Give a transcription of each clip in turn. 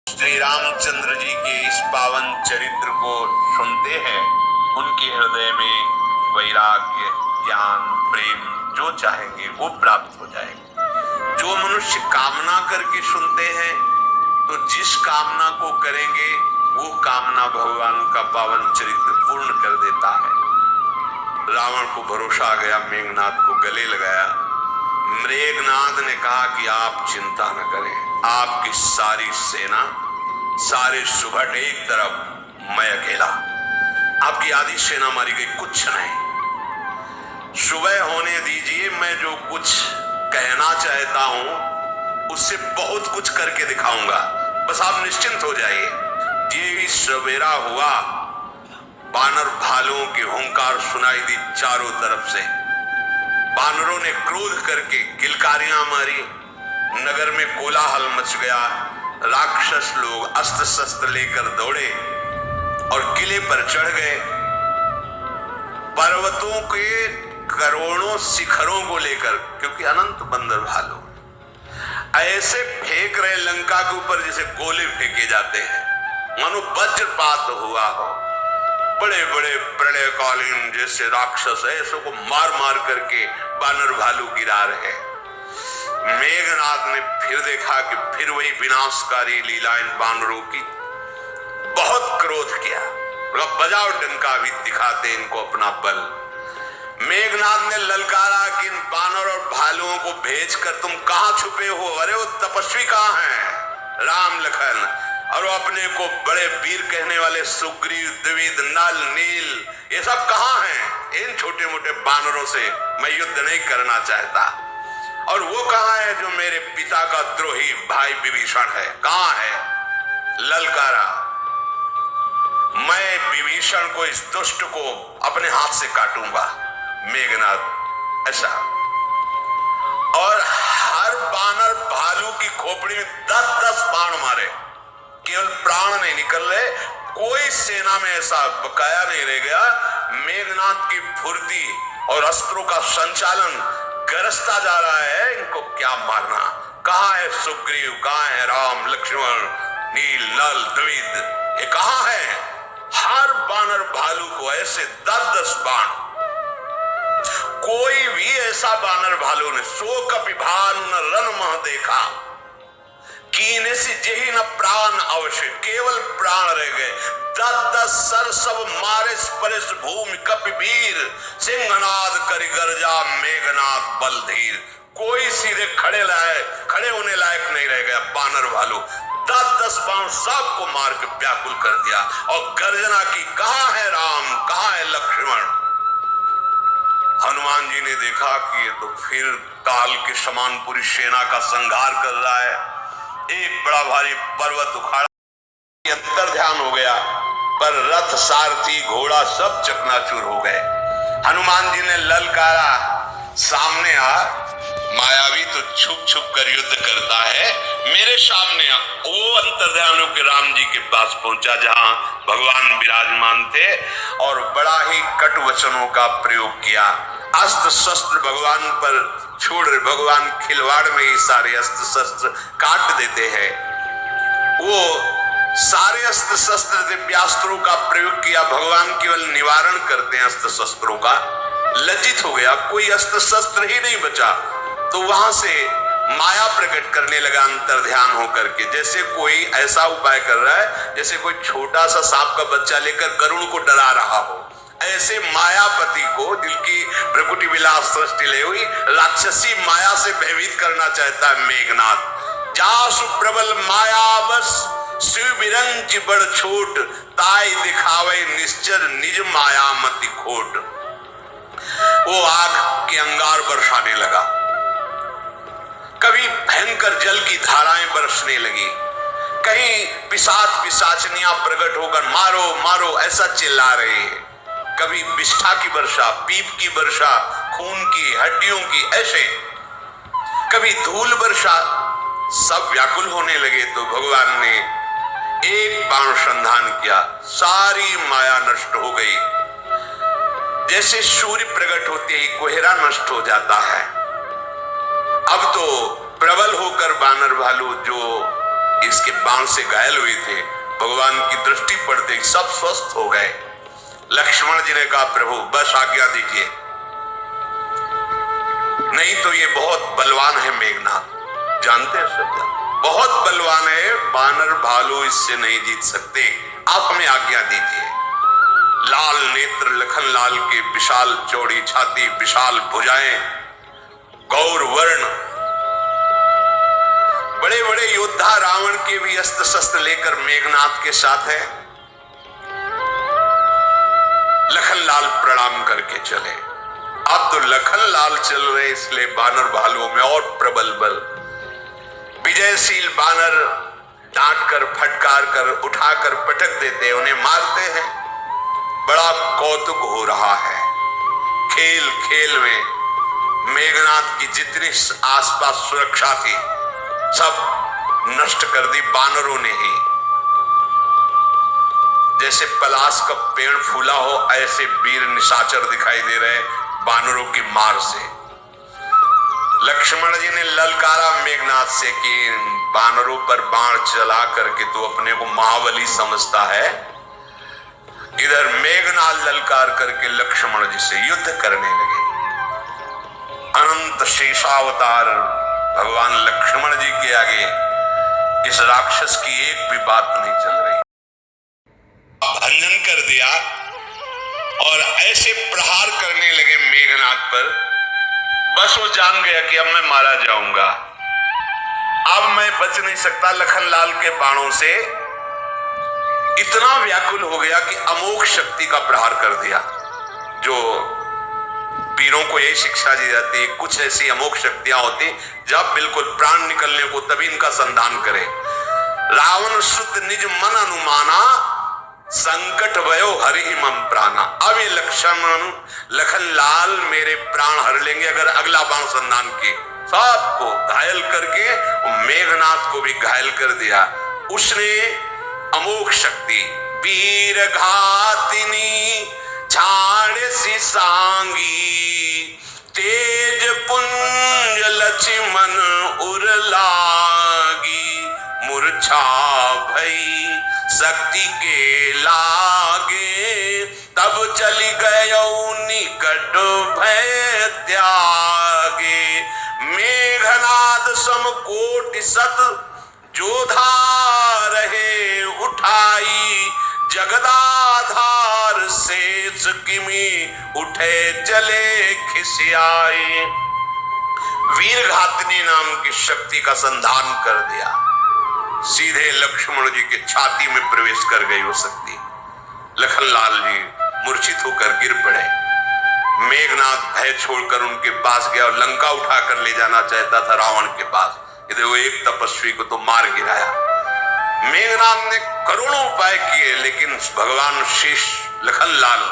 श्री रामचंद्र जी के इस पावन चरित्र को सुनते हैं, उनके हृदय में वैराग्य, ज्ञान, प्रेम जो चाहेंगे वो प्राप्त हो जाएगा। जो मनुष्य कामना करके सुनते हैं तो जिस कामना को करेंगे वो कामना भगवान का पावन चरित्र पूर्ण कर देता है। रावण को भरोसा आ गया, मेघनाद को गले लगाया। मेघनाद ने कहा कि आप चिंता न करें, आपकी सारी सेना, सारे सुभट एक तरफ, मैं अकेला, आपकी आधी सेना मारी गई, कुछ नहीं। सुबह होने दीजिए, मैं जो कुछ कहना चाहता हूं उससे बहुत कुछ करके दिखाऊंगा, बस आप निश्चिंत हो जाइए। ये ही सवेरा हुआ, बानर भालुओं की हुंकार सुनाई दी चारों तरफ से। बानरों ने क्रोध करके किलकारियां मारी, नगर में कोलाहल मच गया। राक्षस लोग अस्त्र शस्त्र लेकर दौड़े और किले पर चढ़ गए। पर्वतों के करोड़ों शिखरों को लेकर, क्योंकि अनंत बंदर भालू ऐसे फेंक रहे लंका के ऊपर जैसे गोले फेंके जाते हैं, मानो वज्रपात हुआ हो। बड़े बड़े प्रलयकालीन जैसे राक्षस है, ऐसों को मार मार करके बानर भालू गिरा रहे। मेघनाद ने फिर देखा कि फिर वही विनाशकारी लीला इन बानरों की। बहुत क्रोध किया, बजाओ डंका, भी दिखाते इनको अपना बल। मेघनाद ने ललकारा कि इन बानर और भालुओं को भेजकर तुम कहां छुपे हो? अरे वो तपस्वी कहां हैं? राम, लखन और वो अपने को बड़े वीर कहने वाले सुग्रीव, द्विविद, नल, नील, ये सब कहां हैं? इन छोटे मोटे बानरों से मैं युद्ध नहीं करना चाहता। और वो कहां है जो मेरे पिता का द्रोही भाई विभीषण है? कहां है? ललकारा, मैं विभीषण को, इस दुष्ट को अपने हाथ से काटूंगा। मेघनाद ऐसा, और हर बानर भालू की खोपड़ी में 10-10 बाण मारे, केवल प्राण नहीं निकल रहे। कोई सेना में ऐसा बकाया नहीं रह गया। मेघनाद की फुर्ती और अस्त्रों का संचालन गरजता जा रहा है, इनको क्या मारना। कहां है सुग्रीव, कहां है राम, लक्ष्मण, नील, नल, द्विविद, ये कहां है? हर बानर भालू को ऐसे 10-10 बाण। कोई भी ऐसा बानर भालू ने सो कपि भानु न रन मह देखा, कीने से जेहि न प्राण अवश्य, केवल प्राण रह गए। 10-10 सर सब मारे स्पर्श भूमि कपि वीर, सिंहनाद करि गर्जा मेघनाद बलधीर। कोई सीधे खड़े होने लायक नहीं रह गया। बानर भालू 10-10 बाण सबको मार के व्याकुल कर दिया और गर्जना की, कहां है राम, कहां है लक्ष्मण? हनुमान जी ने देखा कि ये तो फिर काल के समान पूरी सेना का संहार कर रहा है। एक बड़ा भारी पर्वत उखाड़ा, अंतर ध्यान हो गया, पर रथ, सारथी, घोड़ा सब चकनाचूर हो गए। हनुमान जी ने ललकारा, सामने आ, मायावी तो छुप छुप कर युद्ध करता है, मेरे सामने आ। वो अंतर ध्यान होकर राम जी के पास पहुंचा जहां भगवान विराजमान थे और बड़ा ही कटु वचनों का प्रयोग किया। अस्त्र शस्त्र भगवान पर छोड़ रहे, भगवान खिलवाड़ में ही सारे अस्त्र शस्त्र काट देते हैं। वो सारे अस्त्र शस्त्र दिव्यास्त्रों का प्रयोग किया, भगवान केवल निवारण करते हैं अस्त्र शस्त्रों का। लज्जित हो गया, कोई अस्त्र शस्त्र ही नहीं बचा, तो वहां से माया प्रकट करने लगा अंतर ध्यान होकर के, जैसे कोई ऐसा उपाय कर रहा है जैसे कोई छोटा सा सांप का बच्चा लेकर गरुड़ को डरा रहा हो। ऐसे मायापति को, दिल की प्रकृति विलास सृष्टि ले हुई राक्षसी माया से भयभीत करना चाहता है मेघनाद। जासु प्रबल माया बस, शिव बिरंच बड़ छोट, ताई दिखावे निश्चर निज माया मति खोट। वो आग के अंगार बरसाने लगा, कभी भयंकर जल की धाराएं बरसने लगी, कहीं पिशाच पिशाचनियां प्रकट होकर मारो मारो ऐसा चिल्ला रहे हैं। कभी विष्ठा की वर्षा, पीप की वर्षा, खून की, हड्डियों की, ऐसे कभी धूल वर्षा, सब व्याकुल होने लगे। तो भगवान ने एक बाण संधान किया, सारी माया नष्ट हो गई। जैसे सूर्य प्रकट होते ही कोहरा नष्ट हो जाता है। अब तो प्रबल होकर बानर भालू जो इसके बाण से घायल हुए थे, भगवान की दृष्टि पड़ते ही सब स्वस्थ हो गए। लक्ष्मण जी ने कहा प्रभु बस आज्ञा दीजिए, नहीं तो ये बहुत बलवान है मेघनाथ, जानते हैं सब बहुत बलवान है, बानर भालू इससे नहीं जीत सकते, आप हमें आज्ञा दीजिए। लाल नेत्र लखन लाल के, विशाल चौड़ी छाती, विशाल भुजाएं, गौर वर्ण, बड़े बड़े योद्धा रावण के भी अस्त्र शस्त्र लेकर मेघनाथ के साथ है। लखन लाल प्रणाम करके चले। अब तो लखन लाल चल रहे, इसलिए बानर भालुओं में और प्रबल बल। विजयशील बानर डांट कर, फटकार कर, उठाकर पटक देते, उन्हें मारते हैं। बड़ा कौतुक हो रहा है। खेल खेल में मेघनाथ की जितनी आसपास सुरक्षा थी सब नष्ट कर दी बानरों ने ही। जैसे पलाश का पेड़ फूला हो, ऐसे वीर निशाचर दिखाई दे रहे बानरों की मार से। लक्ष्मण जी ने ललकारा मेघनाथ से कि बानरों पर बाण चला करके तो अपने को महाबली समझता है। इधर मेघनाथ ललकार करके लक्ष्मण जी से युद्ध करने लगे। अनंत शेषावतार भगवान लक्ष्मण जी के आगे इस राक्षस की एक भी बात नहीं चल रही। भंजन कर दिया और ऐसे प्रहार करने लगे मेघनाथ पर, बस वो जान गया कि अब मैं मारा जाऊंगा, अब मैं बच नहीं सकता। लखन लाल के बाणों से इतना व्याकुल हो गया कि अमोघ शक्ति का प्रहार कर दिया। जो वीरों को यही शिक्षा दी जाती है, कुछ ऐसी अमोघ शक्तियां होती जब बिल्कुल प्राण निकलने को तभी इनका संधान करे। रावण सुत निज मन अनुमाना, संकट भयो हरि मम प्राणा। अब ये लखन लाल मेरे प्राण हर लेंगे अगर अगला बाण संधान के। सबको घायल करके मेघनाथ को भी घायल कर दिया। उसने अमोघ शक्ति वीर घातिनी छाड़ सी सांगी, तेज पुंज लक्ष्मण उर लागी, मूर्छा भई शक्ति के लागे, तब चली गयो निकट भय त्यागे। मेघनाद सम कोटि सत जोधा रहे उठाई, जगदाधार शेष किमी उठे चले खिसियाए। वीर घातनी नाम की शक्ति का संधान कर दिया, सीधे लक्ष्मण जी के छाती में प्रवेश कर गई वो शक्ति। लखन लाल जी मूर्छित होकर गिर पड़े। मेघनाथ भय छोड़कर उनके पास गया और लंका उठाकर ले जाना चाहता था रावण के पास। इधर वो एक तपस्वी को तो मार गिराया। मेघनाथ ने करोड़ों उपाय किए लेकिन भगवान शेष लखन लाल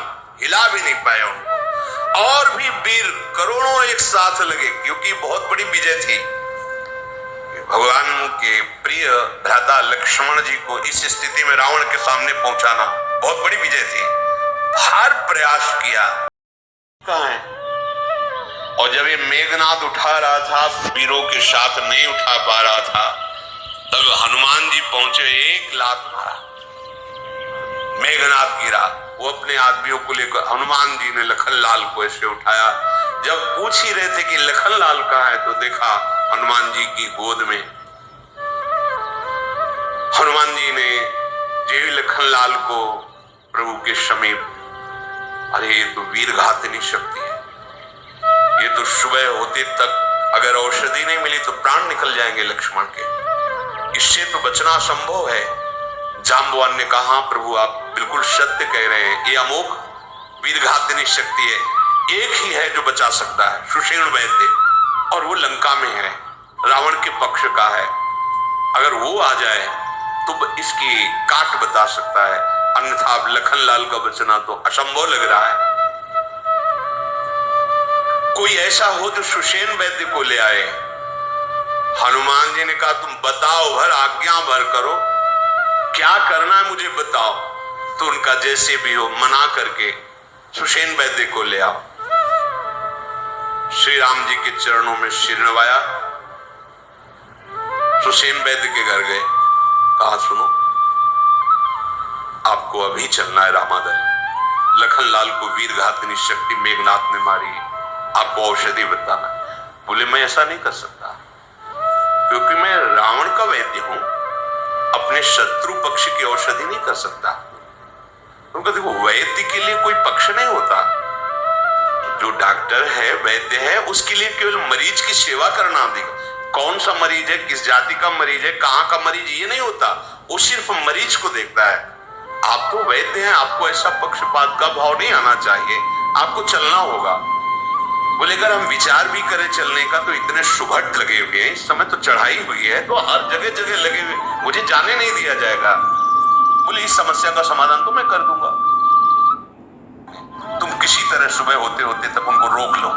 हिला भी नहीं पाए उनको। और भी वीर करोड़ों एक साथ लगे, क्योंकि बहुत बड़ी विजय थी। भगवान के प्रिय भ्राता लक्ष्मण जी को इस स्थिति में रावण के सामने पहुंचाना बहुत बड़ी विजय थी। हर प्रयास किया, कहां है? और जब ये मेघनाथ उठा रहा था, वीरों के साथ नहीं उठा पा रहा था, तब हनुमान जी पहुंचे, एक लात मारा, मेघनाथ गिरा। वो अपने आदमियों को लेकर हनुमान जी ने लखन लाल को ऐसे उठाया। जब पूछ ही रहे थे कि लखन लाल कहाँ है, तो देखा हनुमान जी की गोद में। हनुमान जी ने जे लखन लाल को प्रभु के समीप, अरे ये तो वीर घातनी शक्ति है, ये तो सुबह होते तक अगर औषधि नहीं मिली तो प्राण निकल जाएंगे लक्ष्मण के, इससे तो बचना असंभव है। जाम्बवान ने कहा प्रभु आप बिल्कुल सत्य कह रहे हैं, ये अमोघ वीर घातनी शक्ति है, एक ही है जो बचा सकता है, सुषेण वैद्य, और वो लंका में है, रावण के पक्ष का है। अगर वो आ जाए तो इसकी काट बता सकता है, अन्यथा लखन लाल का बचना तो असंभव लग रहा है। कोई ऐसा हो जो सुषेण वैद्य को ले आए। हनुमान जी ने कहा तुम बताओ भर, आज्ञा भर करो, क्या करना है मुझे बताओ। तो उनका जैसे भी हो मना करके सुषेण वैद्य को ले आओ। श्री राम जी के चरणों में सिर नवाया, सुषेण वैद्य के घर गए। कहा सुनो, आपको अभी चलना है रामादल। लखनलाल को वीरघातिनी शक्ति मेघनाथ ने मारी, आपको औषधि बताना। बोले मैं ऐसा नहीं कर सकता, क्योंकि मैं रावण का वैद्य हूं, अपने शत्रु पक्ष की औषधि नहीं कर सकता। उनका देखो, वैद्य के लिए कोई पक्ष नहीं होता। जो डॉक्टर है, वैद्य है, उसके लिए केवल मरीज की सेवा करना देगा। कौन सा मरीज है, किस जाति का मरीज है, कहां का मरीज, ये नहीं होता। वो सिर्फ मरीज को देखता है। आप तो वैद्य हैं, आपको ऐसा पक्षपात का भाव नहीं आना चाहिए, आपको चलना होगा। बोले अगर हम विचार भी करें चलने का तो इतने सुभट लगे हुए हैं, इस समय तो चढ़ाई हुई है, तो हर जगह जगह लगे हुए, मुझे जाने नहीं दिया जाएगा। बोले इस समस्या का समाधान तो मैं कर दूंगा, तुम किसी तरह सुबह होते होते तक उनको रोक लो।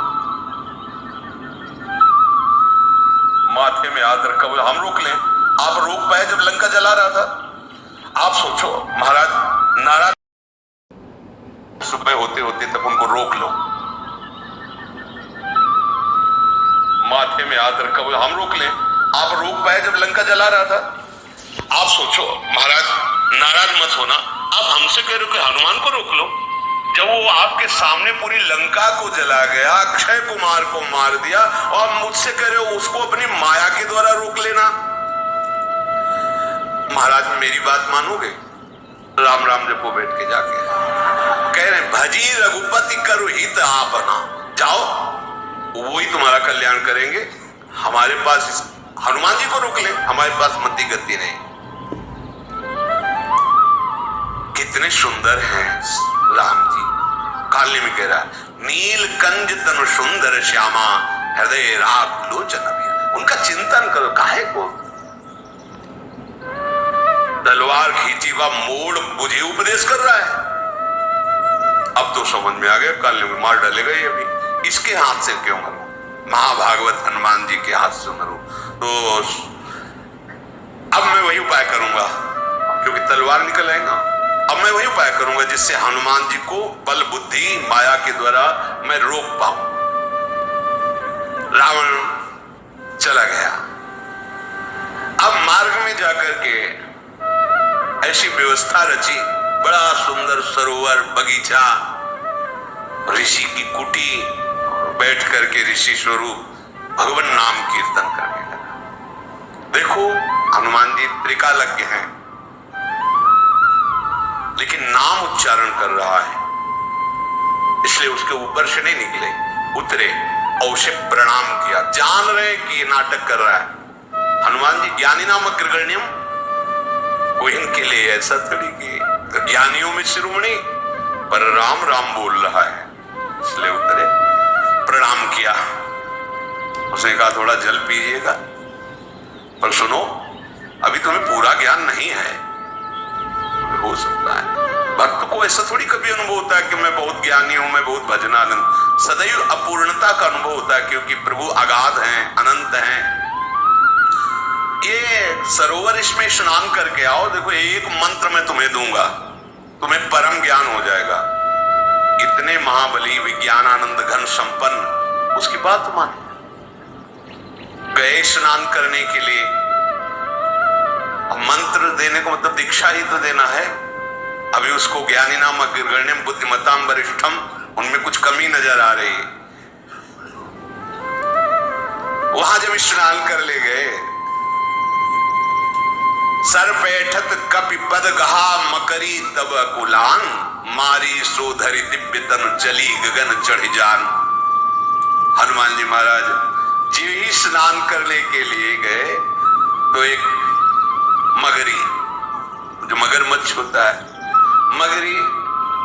माथे में हाथ रखा हुआ, हम रोक लें। आप रोक पाए जब लंका जला रहा था? आप सोचो, महाराज नाराज, सुबह होते होते तक उनको रोक लो। माथे में हाथ रखा हुआ, हम रोक लें। आप रोक पाए जब लंका जला रहा था? आप सोचो, महाराज नाराज मत होना, आप हमसे कह रहे हो कि हनुमान को रोक लो। जब वो आपके सामने पूरी लंका को जला गया, अक्षय कुमार को मार दिया, और मुझसे कह रहे हो उसको अपनी माया के द्वारा रोक लेना। महाराज मेरी बात मानोगे? राम राम जपो बैठ के जाके, कह रहे भजी रघुपति करो हित आपना, जाओ वो ही तुम्हारा कल्याण करेंगे। हमारे पास हनुमान जी को रोक ले, हमारे पास मति गति नहीं। कितने सुंदर हैं राम जी। काली में कह रहा है, नील कंज तनु सुंदर श्यामा, हृदय राग लोचन अभिया। उनका चिंतन करो, काहे को तलवार खींची हुआ मोड़ मुझे उपदेश कर रहा है। अब तो समझ में आ गया, काली में मार डालेगा ये अभी, इसके हाथ से क्यों मरो, महाभागवत हनुमान जी के हाथ से मरो। तो अब मैं वही उपाय करूंगा, क्योंकि तलवार निकल आएगा। अब मैं वही उपाय करूंगा जिससे हनुमान जी को बल बुद्धि माया के द्वारा मैं रोक पाऊं। रावण चला गया। अब मार्ग में जाकर के ऐसी व्यवस्था रची, बड़ा सुंदर सरोवर, बगीचा, ऋषि की कुटी, बैठ करके ऋषि स्वरूप भगवान नाम कीर्तन करने लगा। देखो हनुमान जी त्रिकालज्ञ हैं, लेकिन नाम उच्चारण कर रहा है, इसलिए उसके ऊपर से नहीं निकले, उतरे और उसे प्रणाम किया। जान रहे कि ये नाटक कर रहा है। हनुमान जी ज्ञानी नाम अग्रगण्यम, वो इनके लिए ऐसा थोड़ी कि ज्ञानियों में शिरोमणि, पर राम राम बोल रहा है, इसलिए उतरे, प्रणाम किया। उसने कहा थोड़ा जल पीजिएगा, पर सुनो अभी तुम्हें पूरा ज्ञान नहीं है। हो सकता है भक्त को ऐसा थोड़ी कभी अनुभव होता है कि मैं बहुत ज्ञानी हूं, मैं बहुत भजनानंद। सदैव अपूर्णता का अनुभव होता है, क्योंकि प्रभु अगाध हैं, अनंत हैं। ये सरोवर, इसमें स्नान करके आओ, देखो एक मंत्र मैं तुम्हें दूंगा, तुम्हें परम ज्ञान हो जाएगा। इतने महाबली विज्ञानानंद घन संपन्न, उसकी बात माने। गए स्नान करने के लिए, मंत्र देने को मतलब दीक्षा ही तो देना है। अभी उसको ज्ञानी नाम अग्रगण्यम बुद्धिमताम वरिष्ठम, उनमें कुछ कमी नजर आ रही है। वहां जब स्नान कर ले गए, सर बैठत कपि पद गहा मकरी तब अकुलान, मारी सोधरी दिव्य तन चली गगन चढ़ जान। हनुमान जी महाराज जी ही स्नान करने के लिए गए तो एक मगरी, जो मगरमच्छ होता है, मगरी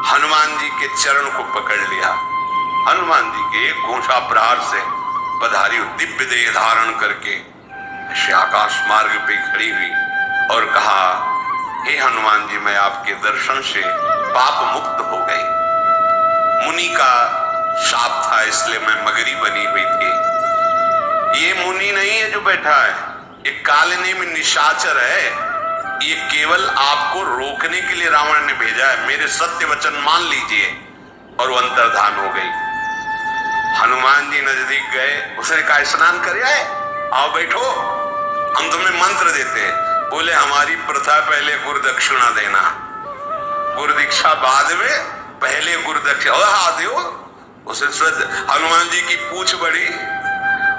हनुमान जी के चरण को पकड़ लिया। हनुमान जी के एक घोषा प्रहार से पधारी दिव्य देह धारण करके आकाश मार्ग पे खड़ी हुई और कहा, हे हनुमान जी, मैं आपके दर्शन से पाप मुक्त हो गई। मुनि का शाप था, इसलिए मैं मगरी बनी हुई थी। ये मुनि नहीं है जो बैठा है, ये कालिनी में निशाचर है। ये केवल आपको रोकने के लिए रावण ने भेजा है, मेरे सत्य वचन मान लीजिए। और वो अंतर्धान हो गई। हनुमान जी नजदीक गए, उसने कहा स्नान कर आए, आओ बैठो, हम तुम्हें मंत्र देते हैं। बोले हमारी प्रथा पहले गुरु दक्षिणा देना, गुरु दीक्षा बाद में, पहले गुरु दक्षिणा। और हाँ दो उसे हनुमान जी की पूंछ बड़ी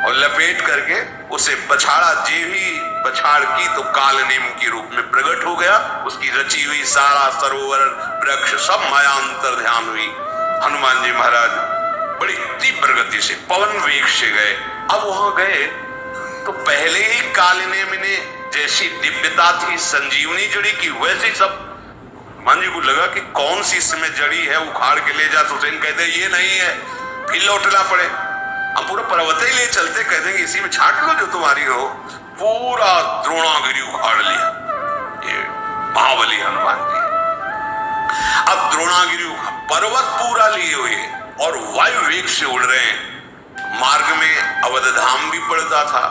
और लपेट करके उसे पछाड़ा। जे ही पछाड़ की तो काल नेम के रूप में प्रकट हो गया। उसकी रची हुई सारा सरोवर वृक्ष सब माया अंतर ध्यान हुई। हनुमान जी महाराज बड़ी तीव्र गति से पवन वेग से गए। अब वहां गए तो पहले ही काल नेम ने जैसी दिव्यता थी, संजीवनी जड़ी की, वैसे सब हनुमान जी को लगा कि कौन सी इसमें जड़ी है, उखाड़ के ले जा। तो हुसैन कहते ये नहीं है, फिर लौटना पड़े। हम पूरा पर्वत ही ले चलते, कह देंगे इसी में छाट लो जो तुम्हारी हो। पूरा द्रोणागिरी उखाड़ लिया ये महाबली हनुमान जी। अब द्रोणागिरी पर्वत पूरा लिए हुए और वायु वेग से उड़ रहे हैं। मार्ग में अवधधाम भी पड़ता था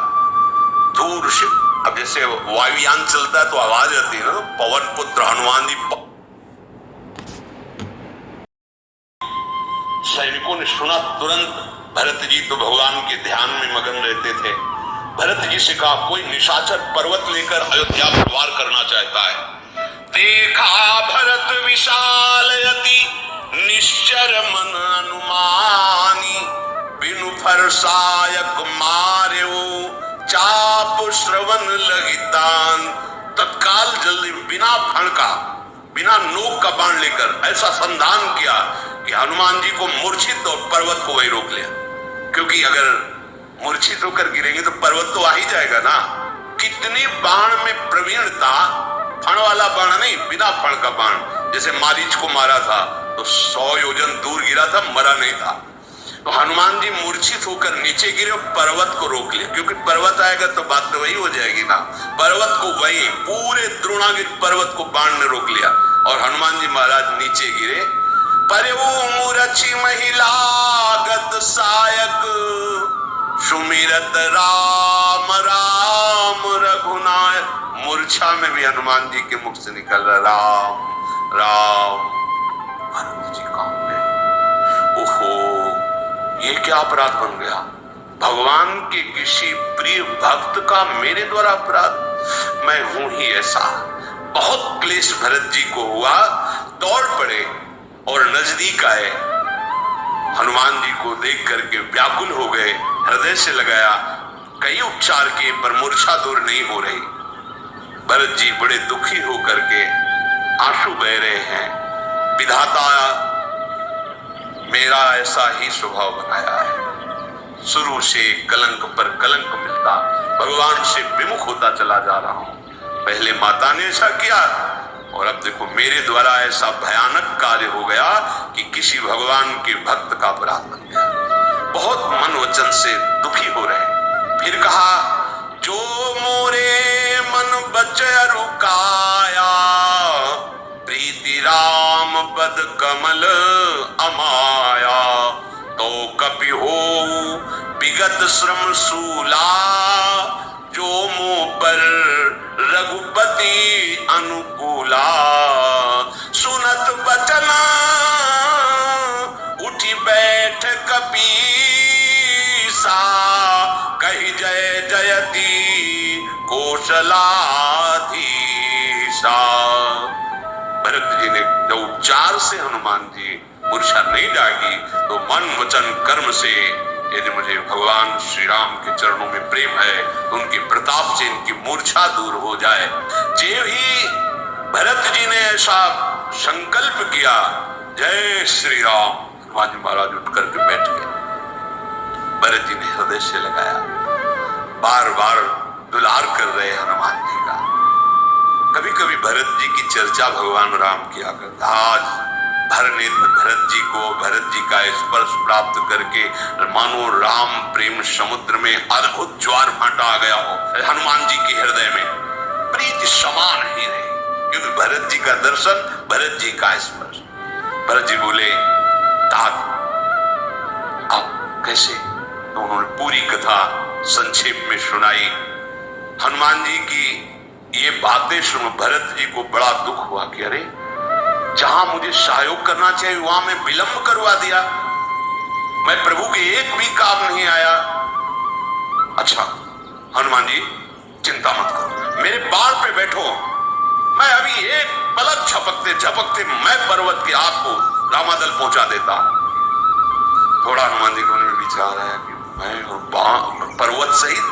दूर से। अब जैसे वायुयान चलता है तो आवाज आती है ना, पवन पुत्र हनुमान जी। सैनिकों ने सुना तुरंत। भरत जी तो भगवान के ध्यान में मगन रहते थे। भरत जी से कहा कोई निशाचर पर्वत लेकर अयोध्या पर वार करना चाहता है। देखा भरत विशाल यति निश्चर मन अनुमानी, बिनु फरसायक मार्यो चाप श्रवण लगितान। तत्काल जल्दी बिना फण का, बिना नोक का बाण लेकर ऐसा संधान किया कि हनुमान जी को मूर्छित और पर्वत को वही रोक लिया। क्योंकि अगर मूर्छित होकर गिरेंगे तो पर्वत तो आ ही जाएगा ना। कितनी बाण में प्रवीणता, फण वाला बाण नहीं, बिना फण का बाण। जैसे मारीच को मारा था तो 100 योजन दूर गिरा था, मरा नहीं था। तो हनुमान जी मूर्छित होकर नीचे गिरे और पर्वत को रोक लिया। क्योंकि पर्वत आएगा तो बात तो वही हो जाएगी ना। पर्वत को वही पूरे द्रोणागिरी पर्वत को बाण ने रोक लिया और हनुमान जी महाराज नीचे गिरे। परवो मूरछी महिला गत सायक, सुमिरत राम राम रघुनायक। मूर्छा में भी हनुमान जी के मुख से निकल रहा राम राम। हनुमान जी कहाँ गए? ओहो, ये क्या अपराध बन गया? भगवान के किसी प्रिय भक्त का मेरे द्वारा अपराध? मैं हूं ही ऐसा। बहुत क्लेश भरत जी को हुआ, दौड़ पड़े और नजदीक आए। हनुमान जी को देख करके व्याकुल हो गए, हृदय से लगाया। कई उपचार किए पर मूर्छा दूर नहीं हो रही। भरत जी बड़े दुखी होकर के आंसू बह रहे हैं। विधाता मेरा ऐसा ही स्वभाव बनाया है, शुरू से कलंक पर कलंक मिलता, भगवान से विमुख होता चला जा रहा हूं। पहले माता ने ऐसा किया और अब देखो मेरे द्वारा ऐसा भयानक कार्य हो गया कि किसी भगवान के भक्त का अपराध बन गया। बहुत मन वचन से दुखी हो रहे। फिर कहा जो मोरे मन बचय रुकाया, प्रीति राम पद कमल अमाया। तो कपि हो विगत श्रम सूला, जो मुंह पर रघुपति अनुकूला। सुनत बचन उठी बैठ कपीसा, कही जय जयति कौशलाधीशा। भरत जी ने जब उपचार से हनुमान जी मूर्छा नहीं जागी तो मन वचन कर्म से यदि मुझे भगवान श्री राम के चरणों में प्रेम है तो उनके प्रताप से इनकी मूर्छा दूर हो जाए। जे ही भरत जी ने ऐसा संकल्प किया, जय श्री राम, हनुमान जी महाराज उठ करके बैठ गए। भरत जी ने हृदय से लगाया, बार बार दुलार कर रहे हनुमान जी का। कभी कभी भरत जी की चर्चा भगवान राम किया करता। आज भर नेत्र भरत जी को, भरत जी का स्पर्श प्राप्त करके मानो राम प्रेम समुद्र में अद्भुत ज्वार भाटा आ गया हो हनुमान जी के हृदय में। प्रीति समान ही रही क्योंकि भरत जी का दर्शन, भरत जी का स्पर्श। भरत जी बोले तात अब कैसे? तो उन्होंने पूरी कथा संक्षेप में सुनाई। हनुमान जी की ये बातें सुन भरत जी को बड़ा दुख हुआ कि अरे जहां मुझे सहयोग करना चाहिए वहां मैं विलंब करवा दिया, मैं प्रभु के एक भी काम नहीं आया। अच्छा हनुमान जी चिंता मत करो, मेरे बाण पे बैठो, मैं अभी एक पलक झपकते झपकते मैं पर्वत की आग को रामादल पहुंचा देता हूं। थोड़ा हनुमान जी के मन में विचार आया कि मैं और पर्वत सहित,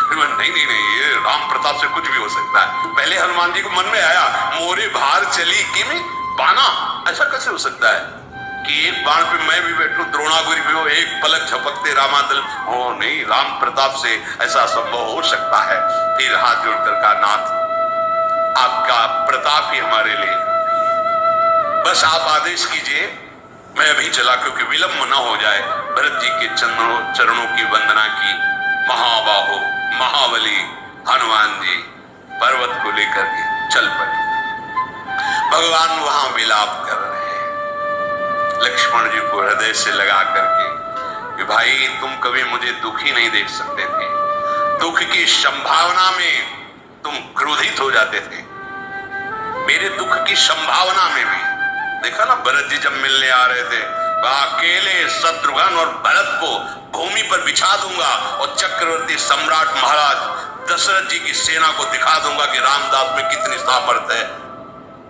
नहीं नहीं नहीं, ये राम प्रताप से कुछ भी हो सकता है। पहले हनुमान जी को मन में आया, मोरे भार चली कि में बाना, ऐसा कैसे हो सकता है कि एक बाण पे मैं भी बैठूं, द्रोणागिरि भी हो, एक पलक झपकते रामादल हो। नहीं, राम प्रताप से ऐसा संभव हो सकता है। फिर हाथ जोड़कर कहा, नाथ आपका प्रताप ही हमारे लिए, बस आप आदेश कीजिए, मैं अभी चला, क्योंकि विलंब न हो जाए। भरत जी के चरणों की वंदना की। महाबाहो महाबली हनुमान जी पर्वत को लेकर के चल पड़े। भगवान वहां विलाप कर रहे हैं, लक्ष्मण जी को हृदय से लगा करके कि भाई तुम कभी मुझे दुखी नहीं देख सकते थे, दुख की संभावना में तुम क्रोधित हो जाते थे, मेरे दुख की संभावना में भी। देखा ना, भरत जी जब मिलने आ रहे थे, अकेले शत्रुघ्न और भरत को भूमि पर बिछा दूंगा और चक्रवर्ती सम्राट महाराज दशरथ जी की सेना को दिखा दूंगा कि रामदास में कितनी सामर्थ्य है।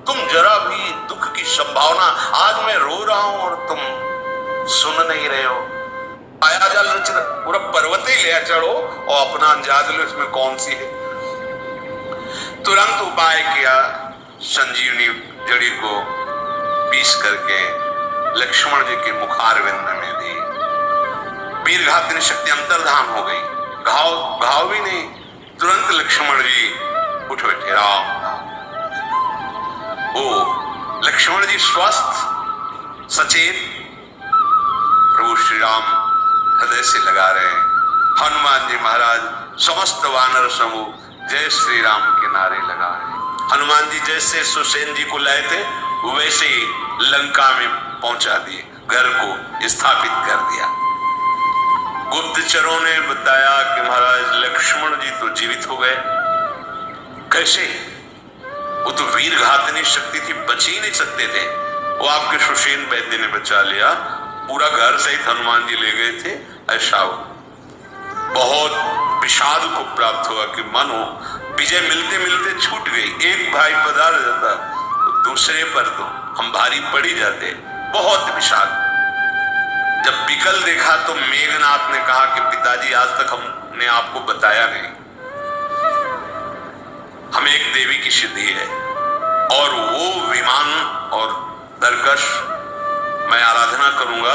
तुम जरा भी दुख की संभावना, आज मैं रो रहा हूं और तुम सुन नहीं रहे हो। आया जाल रच पूरा पर्वत ही ले चढ़ो और अपना अंजाद लो, इसमें कौन सी है। तुरंत उपाय किया, संजीवनी जड़ी को पीस करके लक्ष्मण जी के मुखारविंद में दी। वीरघातिनी शक्ति अंतर्धान हो गई, घाव भी नहीं। तुरंत लक्ष्मण जी उठ बैठे। राम ओ लक्ष्मण जी स्वस्थ सचेत, प्रभु श्री राम हृदय से लगा रहे हैं। हनुमान जी महाराज समस्त वानर समूह जय श्री राम के नारे लगा रहे हैं। हनुमान जी जैसे सुसेन जी को लाए थे वैसे ही लंका में पहुंचा दिए, घर को स्थापित कर दिया। गुप्तचरों ने बताया कि महाराज लक्ष्मण जी तो जीवित हो गए। कैसे? वो तो वीरघातिनी शक्ति थी, बच ही नहीं सकते थे। वो आपके सुसेन वैद्य ने बचा लिया, पूरा घर सहित हनुमान जी ले गए थे। ऐसा बहुत विषाद को प्राप्त हुआ कि मानो विजय मिलते मिलते छूट गई। एक भाई पधार जाता तो दूसरे पर तो हम भारी पड़ी जाते। बहुत विषाद। जब विकल देखा तो मेघनाथ ने कहा कि पिताजी आज तक हमने आपको बताया नहीं, हमें एक देवी की सिद्धि है और वो विमान और दरकश मैं आराधना करूंगा,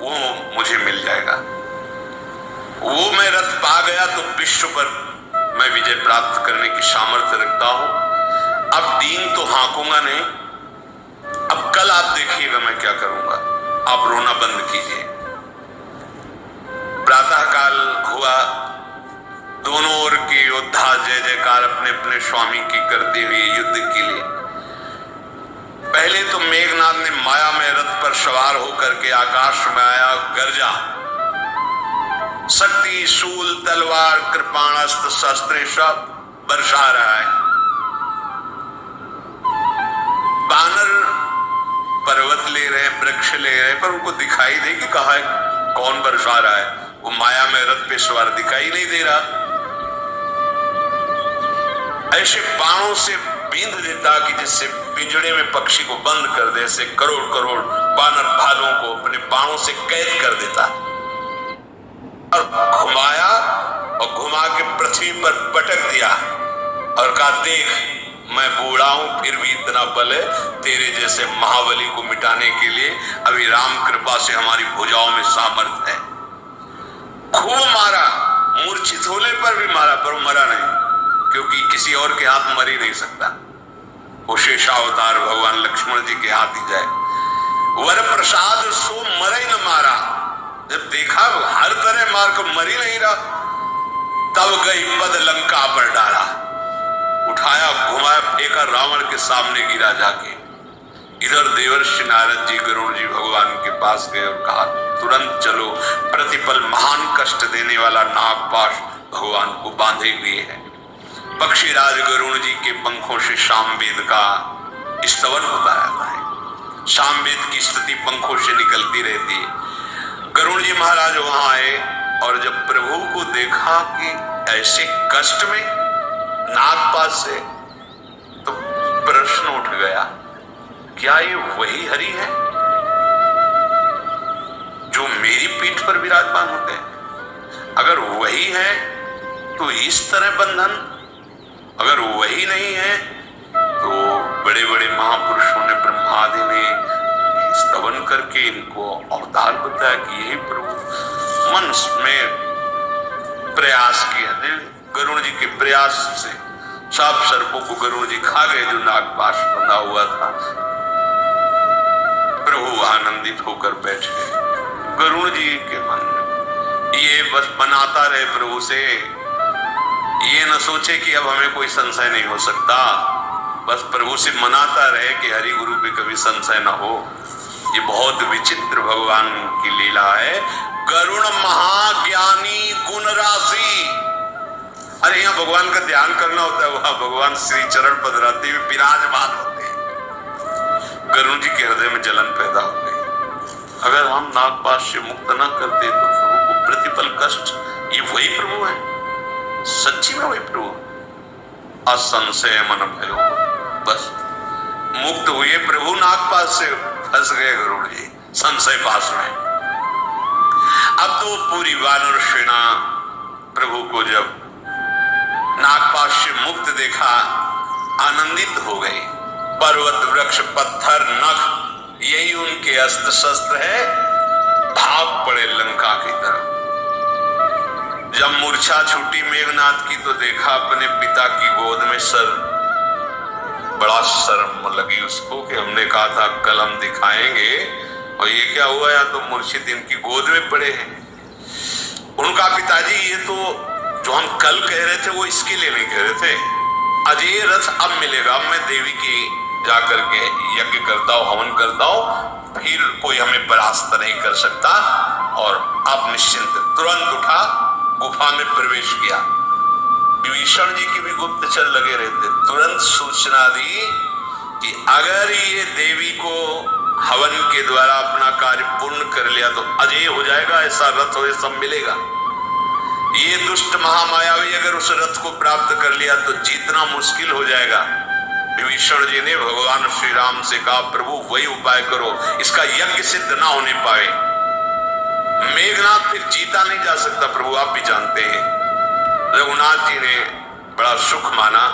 वो मुझे मिल जाएगा। वो मैं रथ पा गया तो विश्व पर मैं विजय प्राप्त करने की सामर्थ्य रखता हूं। अब दीन तो हाँकूंगा नहीं। अब कल आप देखिएगा मैं क्या करूंगा, आप रोना बंद कीजिए। प्रातः काल हुआ, दोनों ओर के योद्धा जय जयकार अपने अपने स्वामी की करते हुए युद्ध के लिए। पहले तो मेघनाथ ने माया में रथ पर सवार होकर के आकाश में आया, गर्जा शक्ति शूल तलवार कृपाणास्त्र शस्त्र सब बरसा रहा है। बानर पर्वत ले रहे, वृक्ष ले रहे, पर उनको दिखाई दे कि कहा है कौन बरसा रहा है। वो माया में रथ पे सवार दिखाई नहीं दे रहा। ऐसे बाणों से बींध देता कि जिससे पिंजड़े में पक्षी को बंद कर दे, ऐसे करोड़ करोड़ बानर भालुओं को अपने बाणों से कैद कर देता और घुमाया और घुमा के पृथ्वी पर पटक दिया और कहा, देख मैं बूढ़ा हूं फिर भी इतना बल है, तेरे जैसे महाबली को मिटाने के लिए अभी राम कृपा से हमारी भुजाओं में सामर्थ्य है। खूब मारा, मूर्छित होने पर भी मारा, पर वो मरा नहीं, क्योंकि किसी और के हाथ मर ही नहीं सकता। वो शेषावतार भगवान लक्ष्मण जी के हाथ ही जाए। वर प्रसाद सो मरे न मारा। जब देखा हर तरह मार कर मर ही नहीं रहा, तब गई पद लंका पर डाला, उठाया घुमाया फेंका, रावण के सामने गिरा जाके। इधर देवर्षि नारद जी गरुड़ जी भगवान के पास गए और कहा, तुरंत चलो, प्रतिपल महान कष्ट देने वाला नागपाश भगवान को बांधे हुए है। पक्षीराज गरुड़ जी के पंखों से सामवेद का स्तवन होता रहता है। सामवेद की स्तुति पंखों से निकलती रहती है। गरुड़ जी महाराज वहां आए और जब प्रभु को देखा कि ऐसे कष्ट में नागपाश से, तो प्रश्न उठ गया, क्या ये वही हरि है जो मेरी पीठ पर विराजमान होते हैं? अगर वही है तो इस तरह बंधन, अगर वही नहीं है तो बड़े बड़े महापुरुषों ने, ब्रह्मादि ने स्तवन करके इनको अवतार बताया कि यही प्रभु। मन में प्रयास किया, गरुड़ जी के प्रयास से सब सर्पों को गरुड़ जी खा गए जो नागपाश बंधा हुआ था। प्रभु आनंदित होकर बैठे। गरुड़ जी के मन में ये बस बनाता रहे प्रभु से, ये न सोचे कि अब हमें कोई संशय नहीं हो सकता, बस प्रभु से मनाता रहे कि हरि गुरु पे कभी संशय न हो। ये बहुत विचित्र भगवान की लीला है। गरुड़ महाज्ञानी गुण राशि। अरे यहाँ भगवान का ध्यान करना होता है, वहां भगवान श्री चरण पधराते हुए विराजमान होते हैं। गरुड़ जी के हृदय में जलन पैदा हो गई। अगर हम नागपाश से मुक्त न करते तो प्रभु को प्रतिपल कष्ट। ये वही प्रभु है, सच्ची में वही प्रभु। असंशय मन भयो, बस मुक्त हुए प्रभु। नागपाश से फंस गए गरुड़ जी संशय पास में। अब तो पूरी वानर सेना प्रभु को जब नागपाश से मुक्त देखा आनंदित हो गई। पर्वत वृक्ष पत्थर नख यही उनके अस्त्र शस्त्र है, भाग पड़े लंका की तरफ। जब मूर्छा छूटी मेघनाथ की तो देखा अपने पिता की गोद में सर। बड़ा शर्म लगी उसको कि हमने कहा था कल हम दिखाएंगे और ये क्या हुआ, या तो मूर्छित इनकी गोद में पड़े हैं। उनका पिताजी ये तो जो हम कल कह रहे थे वो इसके लिए नहीं कह रहे थे, अजय रथ अब मिलेगा, अब मैं देवी की जाकर के यज्ञ करता हूं, हवन करता हूं, फिर कोई हमें परास्त नहीं कर सकता। और अब निश्चिंत तुरंत उठा, गुफा में प्रवेश किया। विभीषण जी की भी गुप्तचर लगे रहते, तुरंत सूचना दी कि अगर ये देवी को हवन के द्वारा अपना कार्य पूर्ण कर लिया तो अजय हो जाएगा, ऐसा रथ हो सब मिलेगा। ये दुष्ट महामायावी अगर उस रथ को प्राप्त कर लिया तो जीतना मुश्किल हो जाएगा। विभीषण जी ने भगवान श्री राम से कहा, प्रभु वही उपाय करो, इसका यज्ञ सिद्ध ना होने पाए। मेघनाथ फिर जीता नहीं जा सकता, प्रभु आप भी जानते हैं। रघुनाथ जी ने बड़ा सुख माना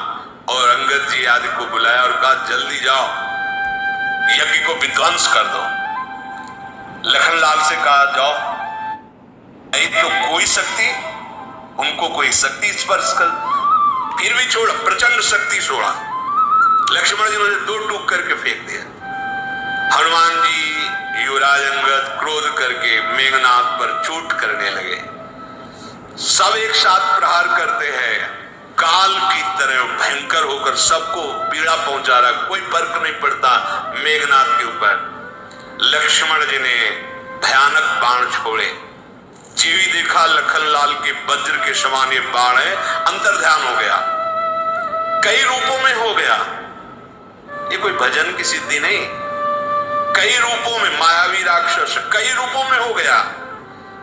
और अंगद जी आदि को बुलाया और कहा जल्दी जाओ यज्ञ को विध्वंस कर दो। लखनलाल से कहा जाओ, नहीं तो कोई शक्ति, उनको कोई शक्ति स्पर्श कर, फिर भी छोड़ा, प्रचंड शक्ति छोड़ा। लक्ष्मण जी ने दो टूक करके फेंक दिया। हनुमान जी युवराज अंगद क्रोध करके मेघनाथ पर चोट करने लगे। सब एक साथ प्रहार करते हैं, काल की तरह भयंकर होकर सबको पीड़ा पहुंचा रहा, कोई फर्क नहीं पड़ता मेघनाथ के ऊपर। लक्ष्मण जी ने भयानक बाण छोड़े, जीवी देखा लखनलाल के वज्र के समान ये बाण है, अंतर्ध्यान हो गया, कई रूपों में हो गया। ये कोई भजन की सिद्धि नहीं, कई रूपों में मायावी राक्षस कई रूपों में हो गया,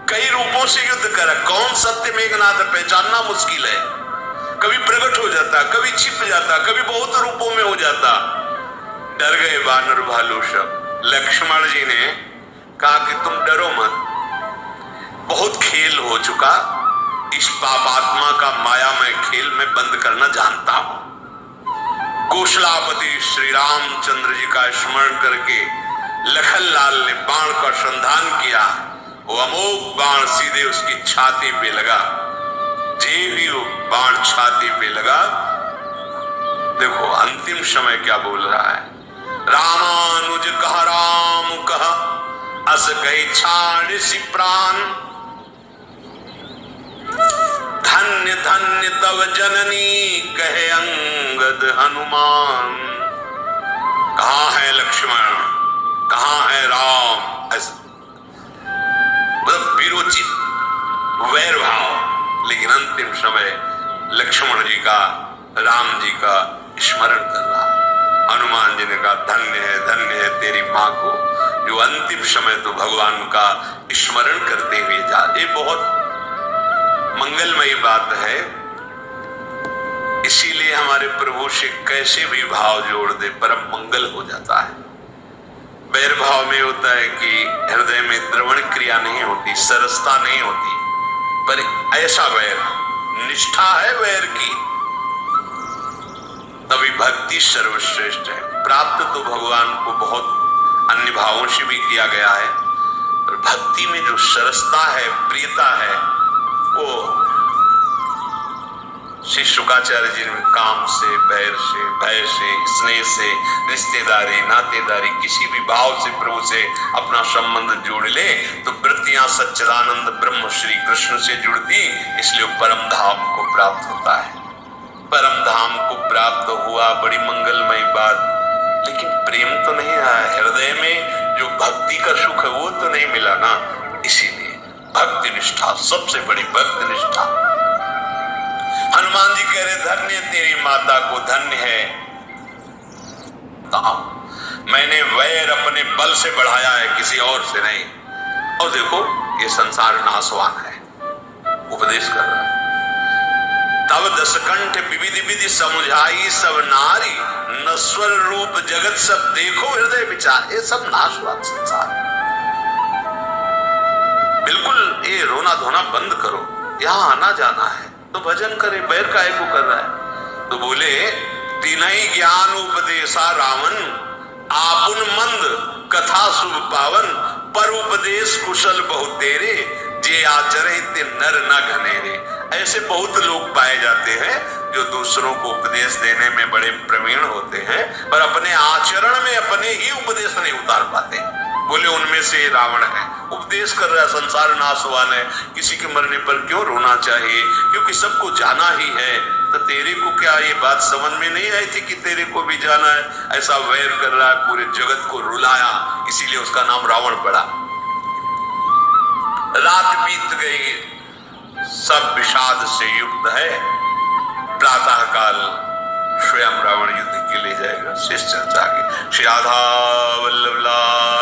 कई रूपों से युद्ध करा। कौन सत्य मेघनाथ है पहचानना मुश्किल है, कभी प्रकट हो जाता, कभी छिप जाता, कभी बहुत रूपों में हो जाता। डर गए वानर भालू सब। लक्ष्मण जी ने कहा कि तुम डरो मत, बहुत खेल हो चुका, इस पापात्मा का मायामय खेल में बंद करना जानता हूं। कौशलापति श्री रामचंद्र जी का स्मरण करके लखनलाल ने बाण का संधान किया। वो अमोघ बाण सीधे उसकी छाती पे लगा। जे भी वो बाण छाती पे लगा, देखो अंतिम समय क्या बोल रहा है, रामानुज कहा राम कहा अस गई छाड़ सी प्राण, धन्य धन्य तव जननी कहे अंगद हनुमान। कहाँ है लक्ष्मण, कहाँ है राम, ऐसा मतलब विरोचित वैर भाव। लेकिन अंतिम समय लक्ष्मण जी का राम जी का स्मरण कर रहा। हनुमान जी ने कहा धन्य है तेरी माँ को जो अंतिम समय तो भगवान का स्मरण करते हुए जा। ये बहुत मंगलमयी बात है। इसीलिए हमारे प्रभु से कैसे भी भाव जोड़ दे परम मंगल हो जाता है। वैर भाव में होता है कि हृदय में द्रवण क्रिया नहीं होती, सरसता नहीं होती, पर ऐसा वैर, निष्ठा है वैर की, तभी भक्ति सर्वश्रेष्ठ है। प्राप्त तो भगवान को बहुत अन्य भावों से भी किया गया है, पर भक्ति में जो सरसता है, प्रियता है, वो श्री शुकाचार्य जी ने काम से, बैर से, भय से, स्नेह से, रिश्तेदारी, नातेदारी, किसी भी भाव से प्रभु से अपना संबंध जोड़ ले तो वृत्तियां सच्चिदानंद ब्रह्म श्री कृष्ण से जुड़ती, इसलिए परम धाम को प्राप्त होता है। परम धाम को प्राप्त हुआ, बड़ी मंगलमयी बात, लेकिन प्रेम तो नहीं आया हृदय में, जो भक्ति का सुख है वो तो नहीं मिला ना। इसीलिए भक्ति निष्ठा, सबसे बड़ी भक्ति निष्ठा। हनुमान जी कह रहे धन्य तेरी माता को, धन्य है मैंने वैर अपने बल से बढ़ाया है, किसी और से नहीं। और देखो ये संसार नाशवान है, उपदेश कर रहा है। तब दशकंठ विविधि विधि समुझाई सब नारी, नश्वर रूप जगत सब देखो हृदय विचार। ये सब नाशवान संसार, बिल्कुल ये रोना धोना बंद करो, यहाँ आना जाना है तो भजन करे, बैर काहे को कर रहा है। तो बोले तीनई ज्ञान उपदेशा रावण, आपुन मंद कथा शुभ पावन, पर उपदेश कुशल बहुत तेरे, जे आचरे ते नर न घनेरे। ऐसे बहुत लोग पाए जाते हैं जो दूसरों को उपदेश देने में बड़े प्रवीण होते हैं, पर अपने आचरण में अपने ही उपदेश नहीं उतार पाते। बोले उनमें से रावण है, उपदेश कर रहा है संसार नाशवान है, किसी के मरने पर क्यों रोना चाहिए, क्योंकि सबको जाना ही है। तो तेरे को क्या ये बात समझ में नहीं आई थी कि तेरे को भी जाना है? ऐसा वैर कर रहा है, पूरे जगत को रुलाया, इसीलिए उसका नाम रावण पड़ा। रात बीत गई, सब विषाद से युक्त है, प्रातः काल स्वयं रावण युद्ध के लिए जाएगा। शेष चर्चा आगे। श्री राधा वल्लभ लाल